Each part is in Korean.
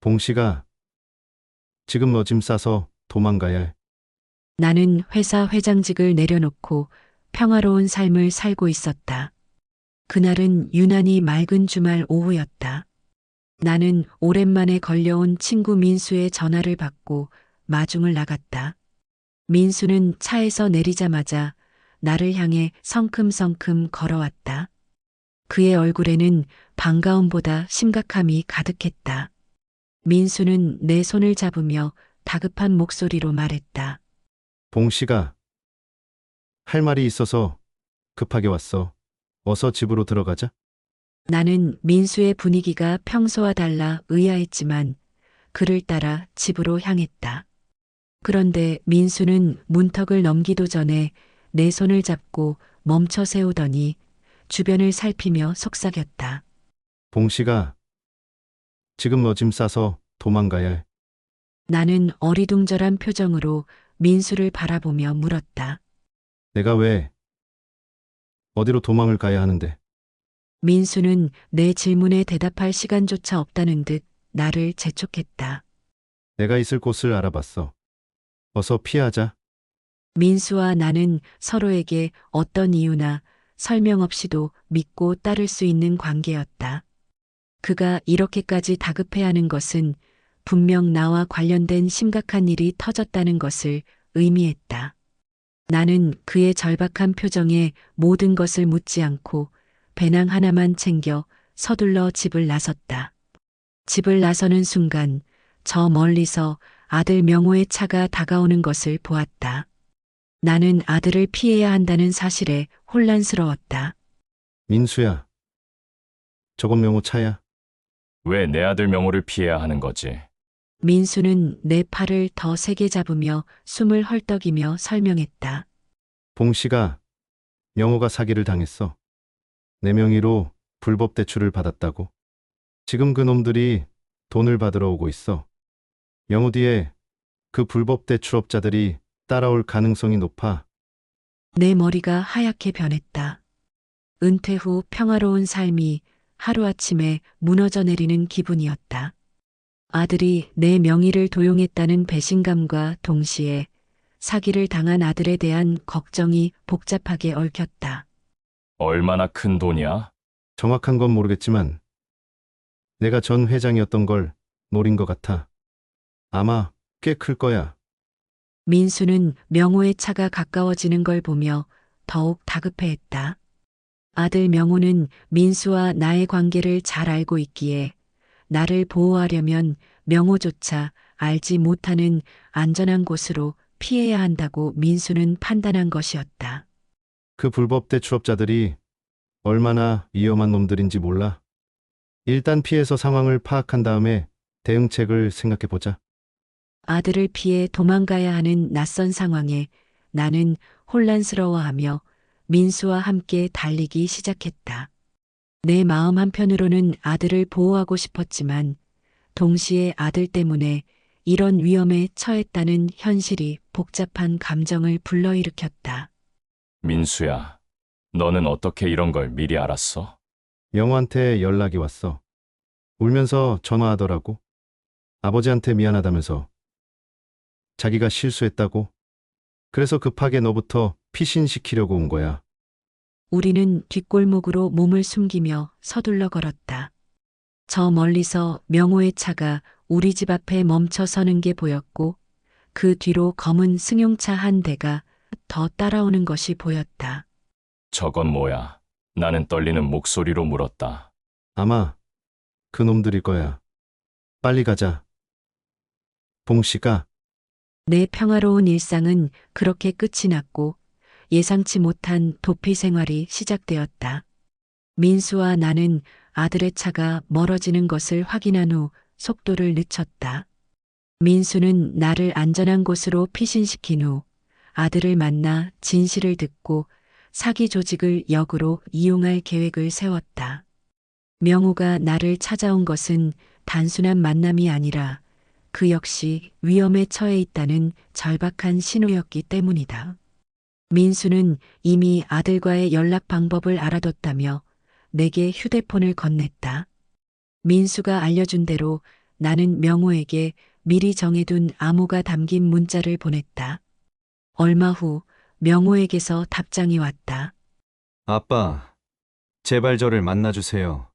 봉씨가 지금 너 짐 싸서 도망가야 해. 나는 회사 회장직을 내려놓고 평화로운 삶을 살고 있었다. 그날은 유난히 맑은 주말 오후였다. 나는 오랜만에 걸려온 친구 민수의 전화를 받고 마중을 나갔다. 민수는 차에서 내리자마자 나를 향해 성큼성큼 걸어왔다. 그의 얼굴에는 반가움보다 심각함이 가득했다. 민수는 내 손을 잡으며 다급한 목소리로 말했다. 봉씨가 할 말이 있어서 급하게 왔어. 어서 집으로 들어가자. 나는 민수의 분위기가 평소와 달라 의아했지만 그를 따라 집으로 향했다. 그런데 민수는 문턱을 넘기도 전에 내 손을 잡고 멈춰 세우더니 주변을 살피며 속삭였다. 봉씨가 지금 너 짐 싸서 도망가야 해. 나는 어리둥절한 표정으로 민수를 바라보며 물었다. 내가 왜 어디로 도망을 가야 하는데? 민수는 내 질문에 대답할 시간조차 없다는 듯 나를 재촉했다. 내가 있을 곳을 알아봤어. 어서 피하자. 민수와 나는 서로에게 어떤 이유나 설명 없이도 믿고 따를 수 있는 관계였다. 그가 이렇게까지 다급해하는 것은 분명 나와 관련된 심각한 일이 터졌다는 것을 의미했다. 나는 그의 절박한 표정에 모든 것을 묻지 않고 배낭 하나만 챙겨 서둘러 집을 나섰다. 집을 나서는 순간 저 멀리서 아들 명호의 차가 다가오는 것을 보았다. 나는 아들을 피해야 한다는 사실에 혼란스러웠다. 민수야. 저건 명호 차야. 왜 내 아들 명호를 피해야 하는 거지? 민수는 내 팔을 더 세게 잡으며 숨을 헐떡이며 설명했다. 봉씨가 명호가 사기를 당했어. 내 명의로 불법 대출을 받았다고. 지금 그 놈들이 돈을 받으러 오고 있어. 명호 뒤에 그 불법 대출업자들이 따라올 가능성이 높아. 내 머리가 하얗게 변했다. 은퇴 후 평화로운 삶이 하루아침에 무너져 내리는 기분이었다. 아들이 내 명의를 도용했다는 배신감과 동시에 사기를 당한 아들에 대한 걱정이 복잡하게 얽혔다. 얼마나 큰 돈이야? 정확한 건 모르겠지만 내가 전 회장이었던 걸 노린 것 같아. 아마 꽤 클 거야. 민수는 명호의 차가 가까워지는 걸 보며 더욱 다급해했다. 아들 명호는 민수와 나의 관계를 잘 알고 있기에 나를 보호하려면 명호조차 알지 못하는 안전한 곳으로 피해야 한다고 민수는 판단한 것이었다. 그 불법 대출업자들이 얼마나 위험한 놈들인지 몰라. 일단 피해서 상황을 파악한 다음에 대응책을 생각해 보자. 아들을 피해 도망가야 하는 낯선 상황에 나는 혼란스러워하며 민수와 함께 달리기 시작했다. 내 마음 한편으로는 아들을 보호하고 싶었지만 동시에 아들 때문에 이런 위험에 처했다는 현실이 복잡한 감정을 불러일으켰다. 민수야, 너는 어떻게 이런 걸 미리 알았어? 명호한테 연락이 왔어. 울면서 전화하더라고. 아버지한테 미안하다면서. 자기가 실수했다고. 그래서 급하게 너부터 피신시키려고 온 거야. 우리는 뒷골목으로 몸을 숨기며 서둘러 걸었다. 저 멀리서 명호의 차가 우리 집 앞에 멈춰 서는 게 보였고 그 뒤로 검은 승용차 한 대가 더 따라오는 것이 보였다. 저건 뭐야? 나는 떨리는 목소리로 물었다. 아마 그 놈들일 거야. 빨리 가자. 봉씨가 내 평화로운 일상은 그렇게 끝이 났고 예상치 못한 도피 생활이 시작되었다. 민수와 나는 아들의 차가 멀어지는 것을 확인한 후 속도를 늦췄다. 민수는 나를 안전한 곳으로 피신시킨 후 아들을 만나 진실을 듣고 사기 조직을 역으로 이용할 계획을 세웠다. 명호가 나를 찾아온 것은 단순한 만남이 아니라 그 역시 위험에 처해 있다는 절박한 신호였기 때문이다. 민수는 이미 아들과의 연락 방법을 알아뒀다며 내게 휴대폰을 건넸다. 민수가 알려준 대로 나는 명호에게 미리 정해둔 암호가 담긴 문자를 보냈다. 얼마 후 명호에게서 답장이 왔다. 아빠, 제발 저를 만나주세요.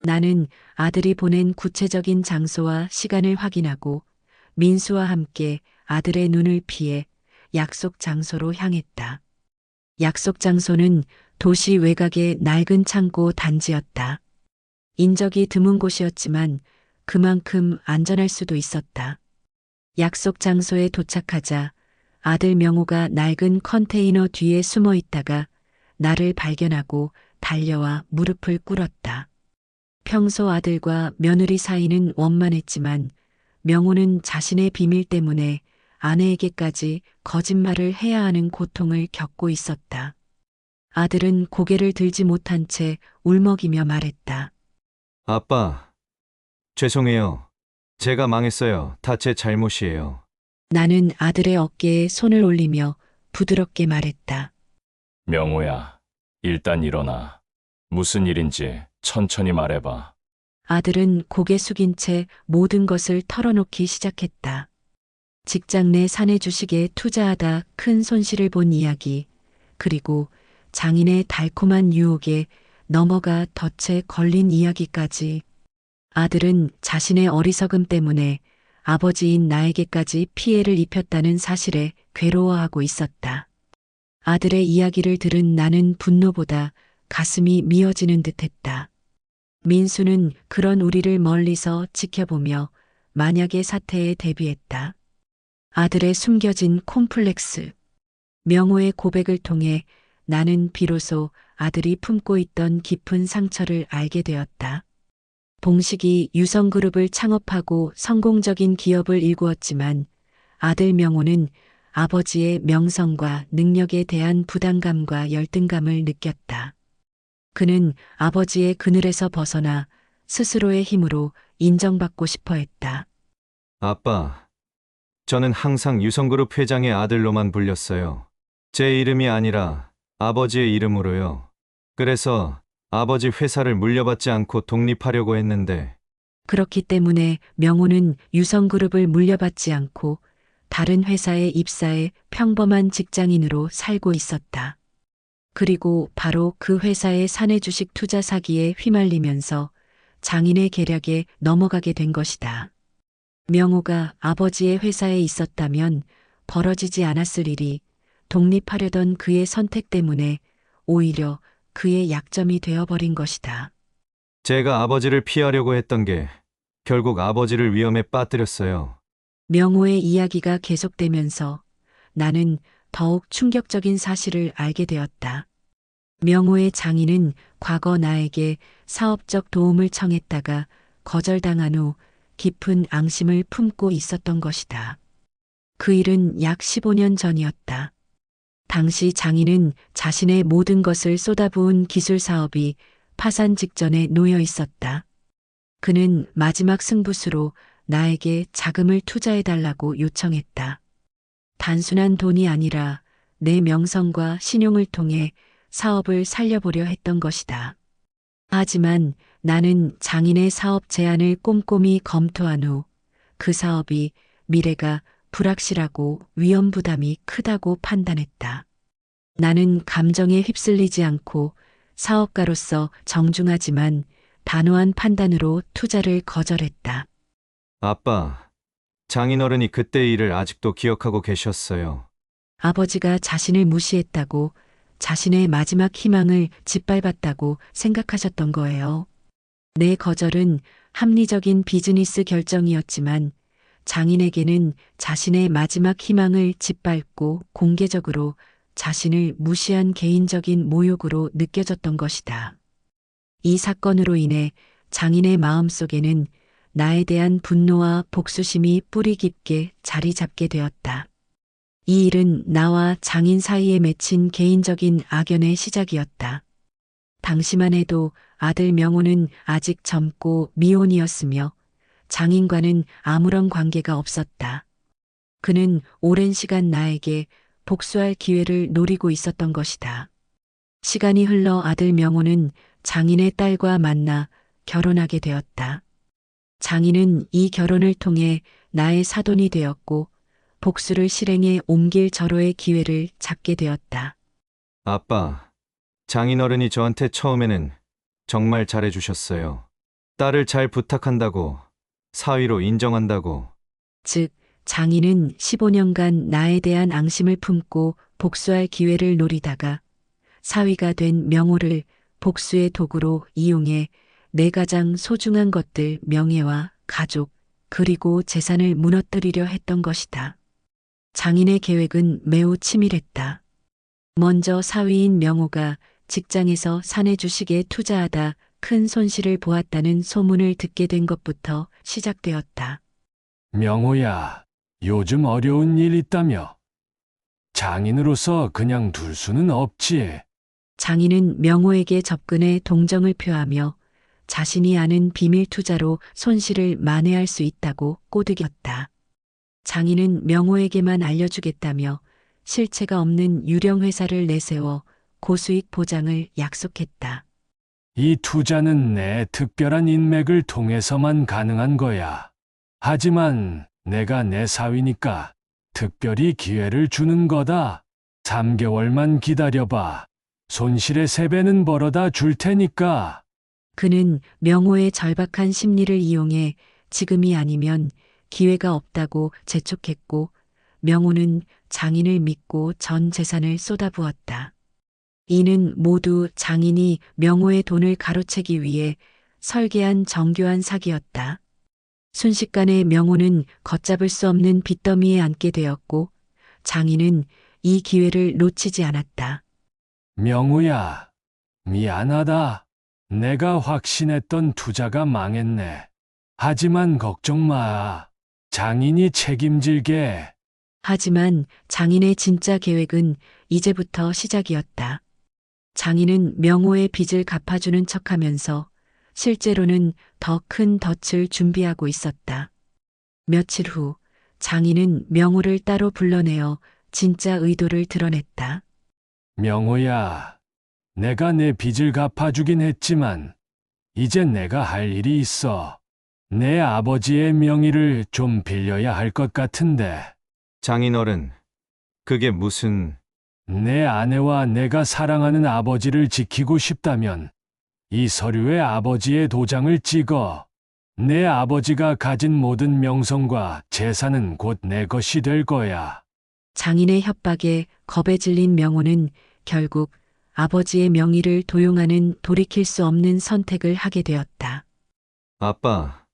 나는 아들이 보낸 구체적인 장소와 시간을 확인하고 민수와 함께 아들의 눈을 피해 약속 장소로 향했다. 약속 장소는 도시 외곽의 낡은 창고 단지였다. 인적이 드문 곳이었지만 그만큼 안전할 수도 있었다. 약속 장소에 도착하자 아들 명호가 낡은 컨테이너 뒤에 숨어 있다가 나를 발견하고 달려와 무릎을 꿇었다. 평소 아들과 며느리 사이는 원만했지만 명호는 자신의 비밀 때문에 아내에게까지 거짓말을 해야 하는 고통을 겪고 있었다. 아들은 고개를 들지 못한 채 울먹이며 말했다. 아빠, 죄송해요. 제가 망했어요. 다 제 잘못이에요. 나는 아들의 어깨에 손을 올리며 부드럽게 말했다. 명호야, 일단 일어나. 무슨 일인지 천천히 말해봐. 아들은 고개 숙인 채 모든 것을 털어놓기 시작했다. 직장 내 사내 주식에 투자하다 큰 손실을 본 이야기, 그리고 장인의 달콤한 유혹에 넘어가 덫에 걸린 이야기까지. 아들은 자신의 어리석음 때문에 아버지인 나에게까지 피해를 입혔다는 사실에 괴로워하고 있었다. 아들의 이야기를 들은 나는 분노보다 가슴이 미어지는 듯했다. 민수는 그런 우리를 멀리서 지켜보며 만약의 사태에 대비했다. 아들의 숨겨진 콤플렉스. 명호의 고백을 통해 나는 비로소 아들이 품고 있던 깊은 상처를 알게 되었다. 봉식이 유성그룹을 창업하고 성공적인 기업을 일구었지만 아들 명호는 아버지의 명성과 능력에 대한 부담감과 열등감을 느꼈다. 그는 아버지의 그늘에서 벗어나 스스로의 힘으로 인정받고 싶어 했다. 아빠, 저는 항상 유성그룹 회장의 아들로만 불렸어요. 제 이름이 아니라 아버지의 이름으로요. 그래서 아버지 회사를 물려받지 않고 독립하려고 했는데 그렇기 때문에 명호는 유성그룹을 물려받지 않고 다른 회사에 입사해 평범한 직장인으로 살고 있었다. 그리고 바로 그 회사의 사내 주식 투자 사기에 휘말리면서 장인의 계략에 넘어가게 된 것이다. 명호가 아버지의 회사에 있었다면 벌어지지 않았을 일이 독립하려던 그의 선택 때문에 오히려 그의 약점이 되어버린 것이다. 제가 아버지를 피하려고 했던 게 결국 아버지를 위험에 빠뜨렸어요. 명호의 이야기가 계속되면서 나는 더욱 충격적인 사실을 알게 되었다. 명호의 장인은 과거 나에게 사업적 도움을 청했다가 거절당한 후 깊은 앙심을 품고 있었던 것이다. 그 일은 약 15년 전이었다. 당시 장인은 자신의 모든 것을 쏟아부은 기술 사업이 파산 직전에 놓여 있었다. 그는 마지막 승부수로 나에게 자금을 투자해달라고 요청했다. 단순한 돈이 아니라 내 명성과 신용을 통해 사업을 살려보려 했던 것이다. 하지만 나는 장인의 사업 제안을 꼼꼼히 검토한 후 그 사업이 미래가 불확실하고 위험 부담이 크다고 판단했다. 나는 감정에 휩쓸리지 않고 사업가로서 정중하지만 단호한 판단으로 투자를 거절했다. 아빠, 장인어른이 그때 일을 아직도 기억하고 계셨어요. 아버지가 자신을 무시했다고, 자신의 마지막 희망을 짓밟았다고 생각하셨던 거예요. 내 거절은 합리적인 비즈니스 결정이었지만 장인에게는 자신의 마지막 희망을 짓밟고 공개적으로 자신을 무시한 개인적인 모욕으로 느껴졌던 것이다. 이 사건으로 인해 장인의 마음속에는 나에 대한 분노와 복수심이 뿌리 깊게 자리 잡게 되었다. 이 일은 나와 장인 사이에 맺힌 개인적인 악연의 시작이었다. 당시만 해도 아들 명호는 아직 젊고 미혼이었으며 장인과는 아무런 관계가 없었다. 그는 오랜 시간 나에게 복수할 기회를 노리고 있었던 것이다. 시간이 흘러 아들 명호는 장인의 딸과 만나 결혼하게 되었다. 장인은 이 결혼을 통해 나의 사돈이 되었고 복수를 실행에 옮길 절호의 기회를 잡게 되었다. 아빠, 장인어른이 저한테 처음에는 정말 잘해주셨어요. 딸을 잘 부탁한다고, 사위로 인정한다고. 즉, 장인은 15년간 나에 대한 앙심을 품고 복수할 기회를 노리다가 사위가 된 명호를 복수의 도구로 이용해 내 가장 소중한 것들 명예와 가족 그리고 재산을 무너뜨리려 했던 것이다. 장인의 계획은 매우 치밀했다. 먼저 사위인 명호가 직장에서 사내 주식에 투자하다 큰 손실을 보았다는 소문을 듣게 된 것부터 시작되었다. 명호야, 요즘 어려운 일 있다며? 장인으로서 그냥 둘 수는 없지. 장인은 명호에게 접근해 동정을 표하며 자신이 아는 비밀 투자로 손실을 만회할 수 있다고 꼬드겼다. 장인은 명호에게만 알려주겠다며 실체가 없는 유령 회사를 내세워 고수익 보장을 약속했다. 이 투자는 내 특별한 인맥을 통해서만 가능한 거야. 하지만 내가 내 사위니까 특별히 기회를 주는 거다. 3개월만 기다려봐. 손실의 3배는 벌어다 줄 테니까. 그는 명호의 절박한 심리를 이용해 지금이 아니면 기회가 없다고 재촉했고 명호는 장인을 믿고 전 재산을 쏟아부었다. 이는 모두 장인이 명호의 돈을 가로채기 위해 설계한 정교한 사기였다. 순식간에 명호는 걷잡을 수 없는 빚더미에 앉게 되었고 장인은 이 기회를 놓치지 않았다. 명호야, 미안하다. 내가 확신했던 투자가 망했네. 하지만 걱정 마. 장인이 책임질게. 하지만 장인의 진짜 계획은 이제부터 시작이었다. 장인은 명호의 빚을 갚아주는 척하면서 실제로는 더 큰 덫을 준비하고 있었다. 며칠 후 장인은 명호를 따로 불러내어 진짜 의도를 드러냈다. 명호야, 내가 내 빚을 갚아주긴 했지만 이제 내가 할 일이 있어. 내 아버지의 명의를 좀 빌려야 할 것 같은데. 장인어른, 그게 무슨... 내 아내와 내가 사랑하는 아버지를 지키고 싶다면 이 서류에 아버지의 도장을 찍어. 내 아버지가 가진 모든 명성과 재산은 곧 내 것이 될 거야. 장인의 협박에 겁에 질린 명호는 결국 아버지의 명의를 도용하는 돌이킬 수 없는 선택을 하게 되었다. 아빠,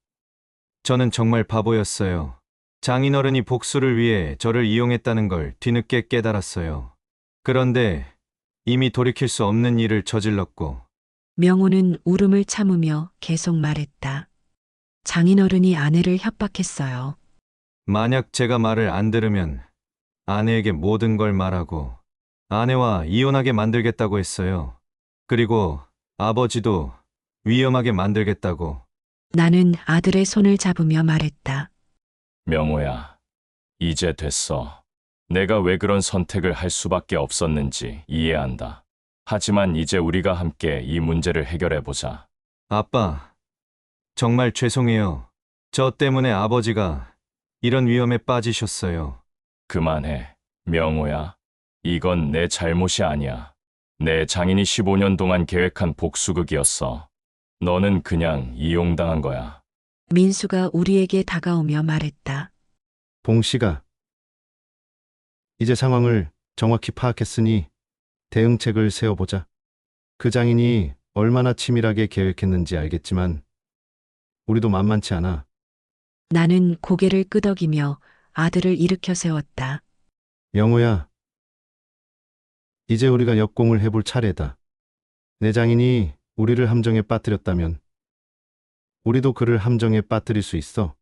저는 정말 바보였어요. 장인어른이 복수를 위해 저를 이용했다는 걸 뒤늦게 깨달았어요. 그런데 이미 돌이킬 수 없는 일을 저질렀고, 명호는 울음을 참으며 계속 말했다. 장인어른이 아내를 협박했어요. 만약 제가 말을 안 들으면 아내에게 모든 걸 말하고 아내와 이혼하게 만들겠다고 했어요. 그리고 아버지도 위험하게 만들겠다고. 나는 아들의 손을 잡으며 말했다. 명호야, 이제 됐어. 내가 왜 그런 선택을 할 수밖에 없었는지 이해한다. 하지만 이제 우리가 함께 이 문제를 해결해보자. 아빠, 정말 죄송해요. 저 때문에 아버지가 이런 위험에 빠지셨어요. 그만해, 명호야. 이건 내 잘못이 아니야. 내 장인이 15년 동안 계획한 복수극이었어. 너는 그냥 이용당한 거야. 민수가 우리에게 다가오며 말했다. 봉 씨가 이제 상황을 정확히 파악했으니 대응책을 세워보자. 그 장인이 얼마나 치밀하게 계획했는지 알겠지만 우리도 만만치 않아. 나는 고개를 끄덕이며 아들을 일으켜 세웠다. 영호야, 이제 우리가 역공을 해볼 차례다. 내 장인이 우리를 함정에 빠뜨렸다면 우리도 그를 함정에 빠뜨릴 수 있어.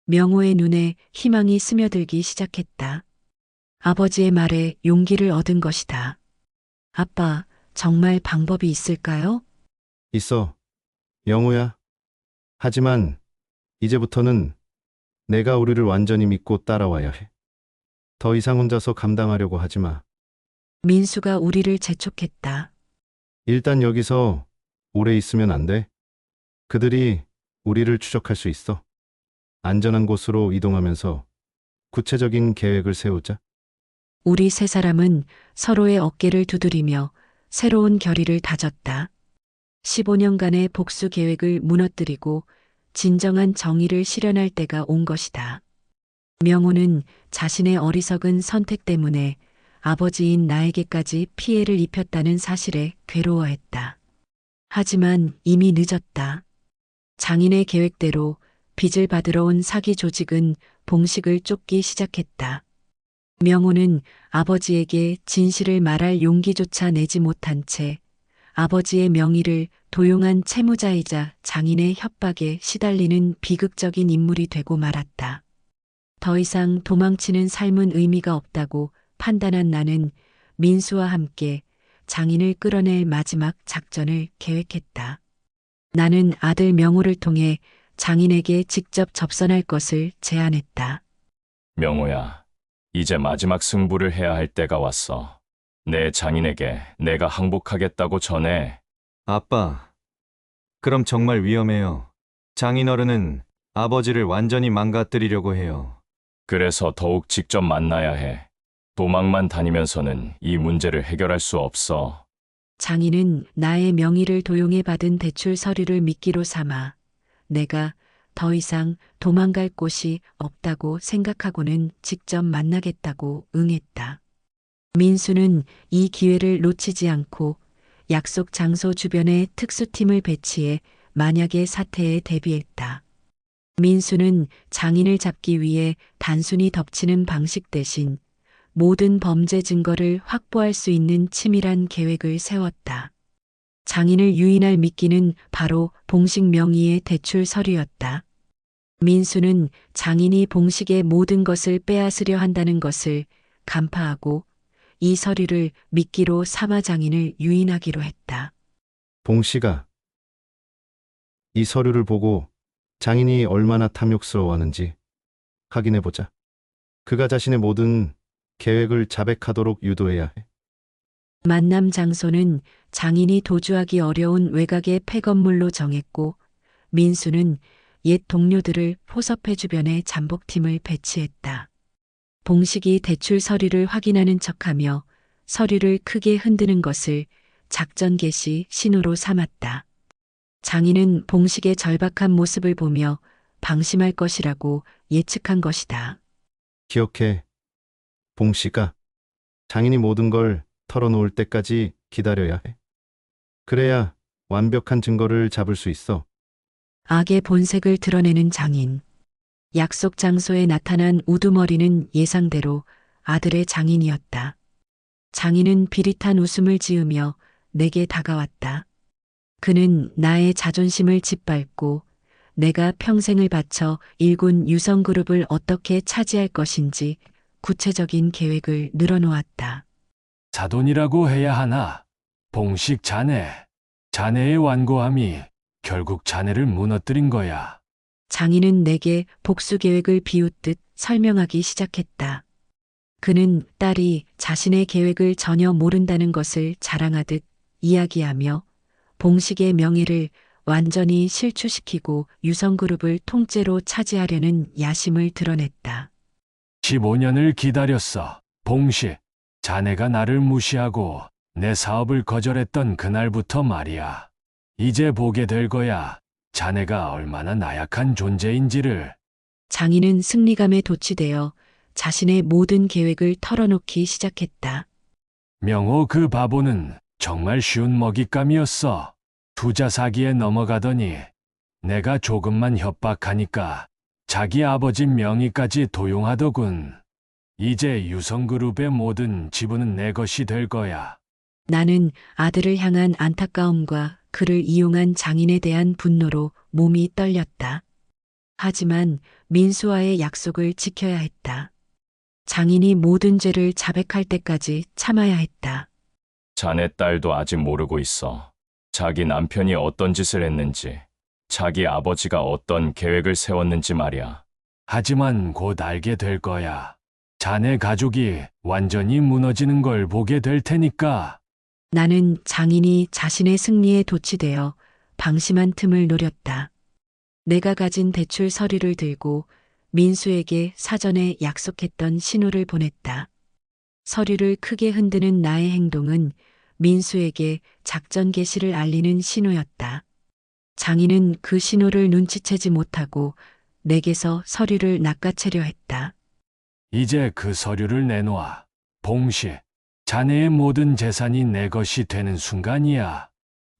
명호의 눈에 희망이 스며들기 시작했다. 아버지의 말에 용기를 얻은 것이다. 아빠, 정말 방법이 있을까요? 있어, 영호야. 하지만 이제부터는 내가 우리를 완전히 믿고 따라와야 해. 더 이상 혼자서 감당하려고 하지 마. 민수가 우리를 재촉했다. 일단 여기서 오래 있으면 안 돼. 그들이 우리를 추적할 수 있어. 안전한 곳으로 이동하면서 구체적인 계획을 세우자. 우리 세 사람은 서로의 어깨를 두드리며 새로운 결의를 다졌다. 15년간의 복수 계획을 무너뜨리고 진정한 정의를 실현할 때가 온 것이다. 명호는 자신의 어리석은 선택 때문에 아버지인 나에게까지 피해를 입혔다는 사실에 괴로워했다. 하지만 이미 늦었다. 장인의 계획대로 빚을 받으러 온 사기 조직은 봉식을 쫓기 시작했다. 명호는 아버지에게 진실을 말할 용기조차 내지 못한 채 아버지의 명의를 도용한 채무자이자 장인의 협박에 시달리는 비극적인 인물이 되고 말았다. 더 이상 도망치는 삶은 의미가 없다고 판단한 나는 민수와 함께 장인을 끌어낼 마지막 작전을 계획했다. 나는 아들 명호를 통해 장인에게 직접 접선할 것을 제안했다. 명호야, 이제 마지막 승부를 해야 할 때가 왔어. 내 장인에게 내가 항복하겠다고 전해. 아빠, 그럼 정말 위험해요. 장인어른은 아버지를 완전히 망가뜨리려고 해요. 그래서 더욱 직접 만나야 해. 도망만 다니면서는 이 문제를 해결할 수 없어. 장인은 나의 명의를 도용해 받은 대출 서류를 미끼로 삼아 내가 더 이상 도망갈 곳이 없다고 생각하고는 직접 만나겠다고 응했다. 민수는 이 기회를 놓치지 않고 약속 장소 주변에 특수팀을 배치해 만약의 사태에 대비했다. 민수는 장인을 잡기 위해 단순히 덮치는 방식 대신 모든 범죄 증거를 확보할 수 있는 치밀한 계획을 세웠다. 장인을 유인할 미끼는 바로 봉식 명의의 대출 서류였다. 민수는 장인이 봉식의 모든 것을 빼앗으려 한다는 것을 간파하고 이 서류를 미끼로 삼아 장인을 유인하기로 했다. 봉씨가 이 서류를 보고 장인이 얼마나 탐욕스러워하는지 확인해보자. 그가 자신의 모든 계획을 자백하도록 유도해야 해. 만남 장소는 장인이 도주하기 어려운 외곽의 폐건물로 정했고 민수는 옛 동료들을 포섭회 주변에 잠복팀을 배치했다. 봉식이 대출 서류를 확인하는 척하며 서류를 크게 흔드는 것을 작전 개시 신호로 삼았다. 장인은 봉식의 절박한 모습을 보며 방심할 것이라고 예측한 것이다. 기억해. 봉씨가 장인이 모든 걸 털어놓을 때까지 기다려야 해. 그래야 완벽한 증거를 잡을 수 있어. 악의 본색을 드러내는 장인. 약속 장소에 나타난 우두머리는 예상대로 아들의 장인이었다. 장인은 비릿한 웃음을 지으며 내게 다가왔다. 그는 나의 자존심을 짓밟고 내가 평생을 바쳐 일군 유성그룹을 어떻게 차지할 것인지 구체적인 계획을 늘어놓았다. 사돈이라고 해야 하나? 봉식 자네. 자네의 완고함이 결국 자네를 무너뜨린 거야. 장인은 내게 복수 계획을 비웃듯 설명하기 시작했다. 그는 딸이 자신의 계획을 전혀 모른다는 것을 자랑하듯 이야기하며 봉식의 명예를 완전히 실추시키고 유성그룹을 통째로 차지하려는 야심을 드러냈다. 15년을 기다렸어. 봉식. 자네가 나를 무시하고 내 사업을 거절했던 그날부터 말이야. 이제 보게 될 거야. 자네가 얼마나 나약한 존재인지를. 장인은 승리감에 도취되어 자신의 모든 계획을 털어놓기 시작했다. 명호 그 바보는 정말 쉬운 먹잇감이었어. 투자 사기에 넘어가더니 내가 조금만 협박하니까 자기 아버지 명의까지 도용하더군. 이제 유성그룹의 모든 지분은 내 것이 될 거야. 나는 아들을 향한 안타까움과 그를 이용한 장인에 대한 분노로 몸이 떨렸다. 하지만 민수와의 약속을 지켜야 했다. 장인이 모든 죄를 자백할 때까지 참아야 했다. 자네 딸도 아직 모르고 있어. 자기 남편이 어떤 짓을 했는지, 자기 아버지가 어떤 계획을 세웠는지 말이야. 하지만 곧 알게 될 거야. 자네 가족이 완전히 무너지는 걸 보게 될 테니까. 나는 장인이 자신의 승리에 도취되어 방심한 틈을 노렸다. 내가 가진 대출 서류를 들고 민수에게 사전에 약속했던 신호를 보냈다. 서류를 크게 흔드는 나의 행동은 민수에게 작전 개시를 알리는 신호였다. 장인은 그 신호를 눈치채지 못하고 내게서 서류를 낚아채려 했다. 이제 그 서류를 내놓아. 봉시, 자네의 모든 재산이 내 것이 되는 순간이야.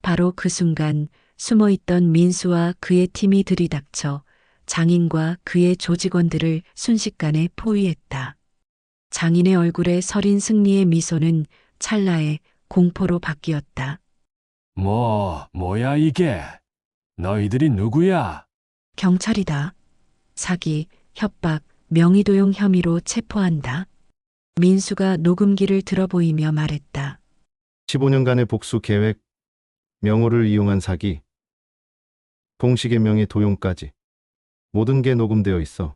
바로 그 순간 숨어있던 민수와 그의 팀이 들이닥쳐 장인과 그의 조직원들을 순식간에 포위했다. 장인의 얼굴에 서린 승리의 미소는 찰나에 공포로 바뀌었다. 뭐야 이게? 너희들이 누구야? 경찰이다. 사기, 협박, 명의도용 혐의로 체포한다. 민수가 녹음기를 들어보이며 말했다. 15년간의 복수 계획, 명호를 이용한 사기, 봉식의 명예 도용까지 모든 게 녹음되어 있어.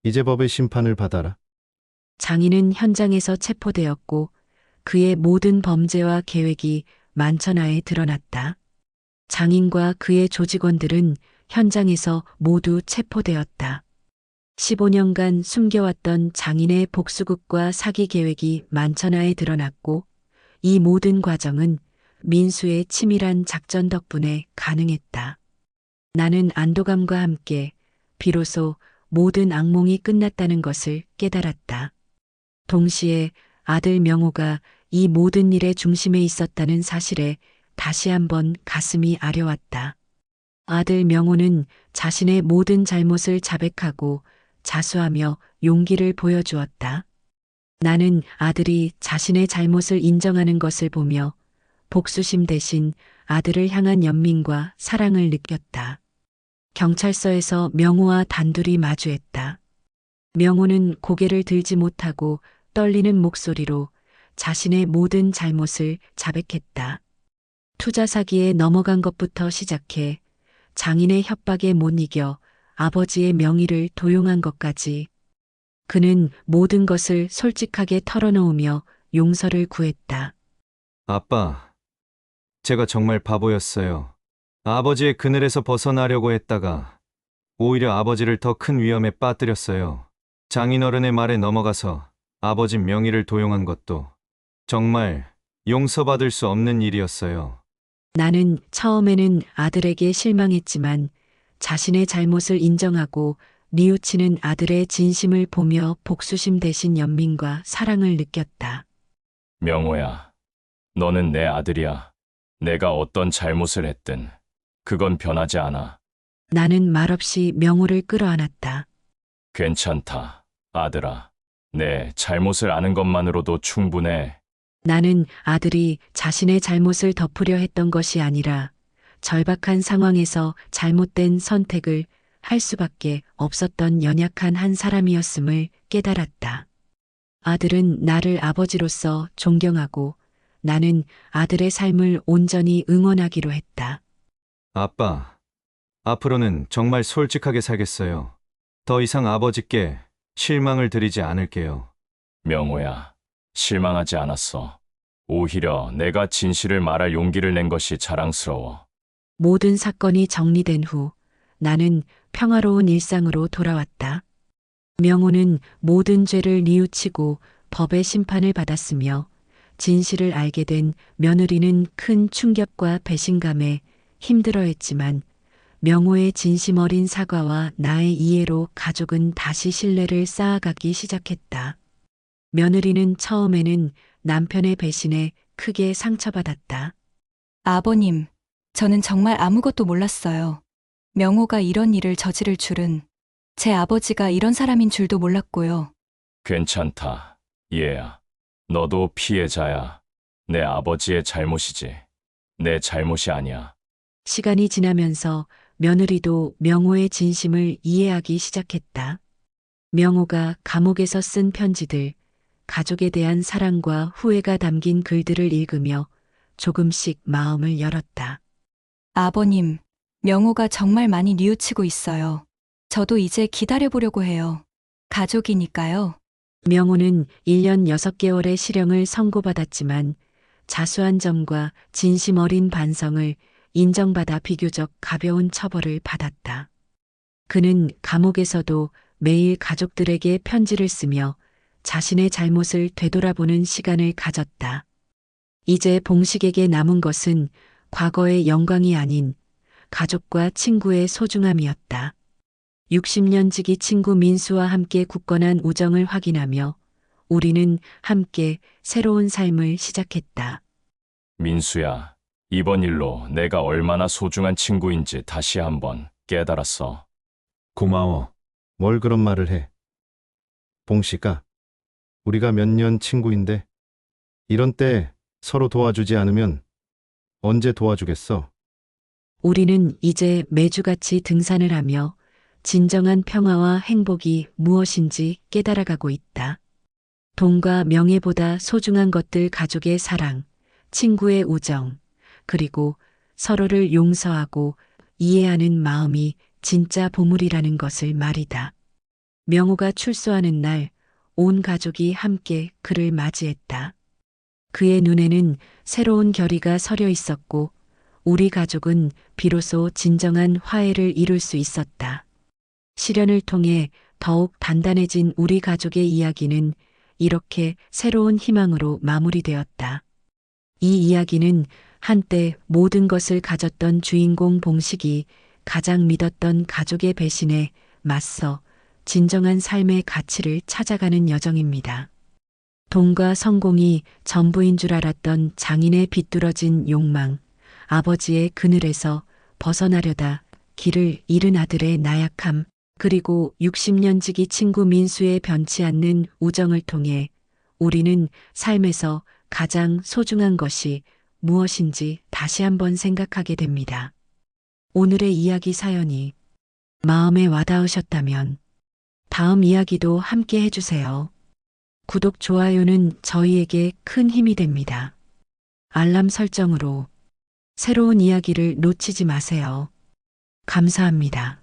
이제 법의 심판을 받아라. 장인은 현장에서 체포되었고 그의 모든 범죄와 계획이 만천하에 드러났다. 장인과 그의 조직원들은 현장에서 모두 체포되었다. 15년간 숨겨왔던 장인의 복수극과 사기 계획이 만천하에 드러났고 이 모든 과정은 민수의 치밀한 작전 덕분에 가능했다. 나는 안도감과 함께 비로소 모든 악몽이 끝났다는 것을 깨달았다. 동시에 아들 명호가 이 모든 일의 중심에 있었다는 사실에 다시 한번 가슴이 아려왔다. 아들 명호는 자신의 모든 잘못을 자백하고 자수하며 용기를 보여주었다. 나는 아들이 자신의 잘못을 인정하는 것을 보며 복수심 대신 아들을 향한 연민과 사랑을 느꼈다. 경찰서에서 명호와 단둘이 마주했다. 명호는 고개를 들지 못하고 떨리는 목소리로 자신의 모든 잘못을 자백했다. 투자 사기에 넘어간 것부터 시작해 장인의 협박에 못 이겨 아버지의 명의를 도용한 것까지 그는 모든 것을 솔직하게 털어놓으며 용서를 구했다. 아빠, 제가 정말 바보였어요. 아버지의 그늘에서 벗어나려고 했다가 오히려 아버지를 더 큰 위험에 빠뜨렸어요. 장인어른의 말에 넘어가서 아버지 명의를 도용한 것도 정말 용서받을 수 없는 일이었어요. 나는 처음에는 아들에게 실망했지만 자신의 잘못을 인정하고 뉘우치는 아들의 진심을 보며 복수심 대신 연민과 사랑을 느꼈다. 명호야, 너는 내 아들이야. 내가 어떤 잘못을 했든 그건 변하지 않아. 나는 말없이 명호를 끌어안았다. 괜찮다, 아들아. 내 잘못을 아는 것만으로도 충분해. 나는 아들이 자신의 잘못을 덮으려 했던 것이 아니라 절박한 상황에서 잘못된 선택을 할 수밖에 없었던 연약한 한 사람이었음을 깨달았다. 아들은 나를 아버지로서 존경하고 나는 아들의 삶을 온전히 응원하기로 했다. 아빠, 앞으로는 정말 솔직하게 살겠어요. 더 이상 아버지께 실망을 드리지 않을게요. 명호야, 실망하지 않았어. 오히려 내가 진실을 말할 용기를 낸 것이 자랑스러워. 모든 사건이 정리된 후 나는 평화로운 일상으로 돌아왔다. 명호는 모든 죄를 뉘우치고 법의 심판을 받았으며 진실을 알게 된 며느리는 큰 충격과 배신감에 힘들어했지만 명호의 진심 어린 사과와 나의 이해로 가족은 다시 신뢰를 쌓아가기 시작했다. 며느리는 처음에는 남편의 배신에 크게 상처받았다. 아버님, 저는 정말 아무것도 몰랐어요. 명호가 이런 일을 저지를 줄은 제 아버지가 이런 사람인 줄도 몰랐고요. 괜찮다, 얘야. 너도 피해자야. 내 아버지의 잘못이지. 내 잘못이 아니야. 시간이 지나면서 며느리도 명호의 진심을 이해하기 시작했다. 명호가 감옥에서 쓴 편지들, 가족에 대한 사랑과 후회가 담긴 글들을 읽으며 조금씩 마음을 열었다. 아버님, 명호가 정말 많이 뉘우치고 있어요. 저도 이제 기다려보려고 해요. 가족이니까요. 명호는 1년 6개월의 실형을 선고받았지만 자수한 점과 진심 어린 반성을 인정받아 비교적 가벼운 처벌을 받았다. 그는 감옥에서도 매일 가족들에게 편지를 쓰며 자신의 잘못을 되돌아보는 시간을 가졌다. 이제 봉식에게 남은 것은 과거의 영광이 아닌 가족과 친구의 소중함이었다. 60년 지기 친구 민수와 함께 굳건한 우정을 확인하며 우리는 함께 새로운 삶을 시작했다. 민수야, 이번 일로 내가 얼마나 소중한 친구인지 다시 한번 깨달았어. 고마워. 뭘 그런 말을 해. 봉식아, 우리가 몇 년 친구인데 이런 때 서로 도와주지 않으면 언제 도와주겠어? 우리는 이제 매주같이 등산을 하며 진정한 평화와 행복이 무엇인지 깨달아가고 있다. 돈과 명예보다 소중한 것들 가족의 사랑, 친구의 우정, 그리고 서로를 용서하고 이해하는 마음이 진짜 보물이라는 것을 말이다. 명호가 출소하는 날 온 가족이 함께 그를 맞이했다. 그의 눈에는 새로운 결의가 서려 있었고 우리 가족은 비로소 진정한 화해를 이룰 수 있었다. 시련을 통해 더욱 단단해진 우리 가족의 이야기는 이렇게 새로운 희망으로 마무리되었다. 이 이야기는 한때 모든 것을 가졌던 주인공 봉식이 가장 믿었던 가족의 배신에 맞서 진정한 삶의 가치를 찾아가는 여정입니다. 돈과 성공이 전부인 줄 알았던 장인의 비뚤어진 욕망, 아버지의 그늘에서 벗어나려다 길을 잃은 아들의 나약함, 그리고 60년 지기 친구 민수의 변치 않는 우정을 통해 우리는 삶에서 가장 소중한 것이 무엇인지 다시 한번 생각하게 됩니다. 오늘의 이야기 사연이 마음에 와닿으셨다면 다음 이야기도 함께 해주세요. 구독, 좋아요는 저희에게 큰 힘이 됩니다. 알람 설정으로 새로운 이야기를 놓치지 마세요. 감사합니다.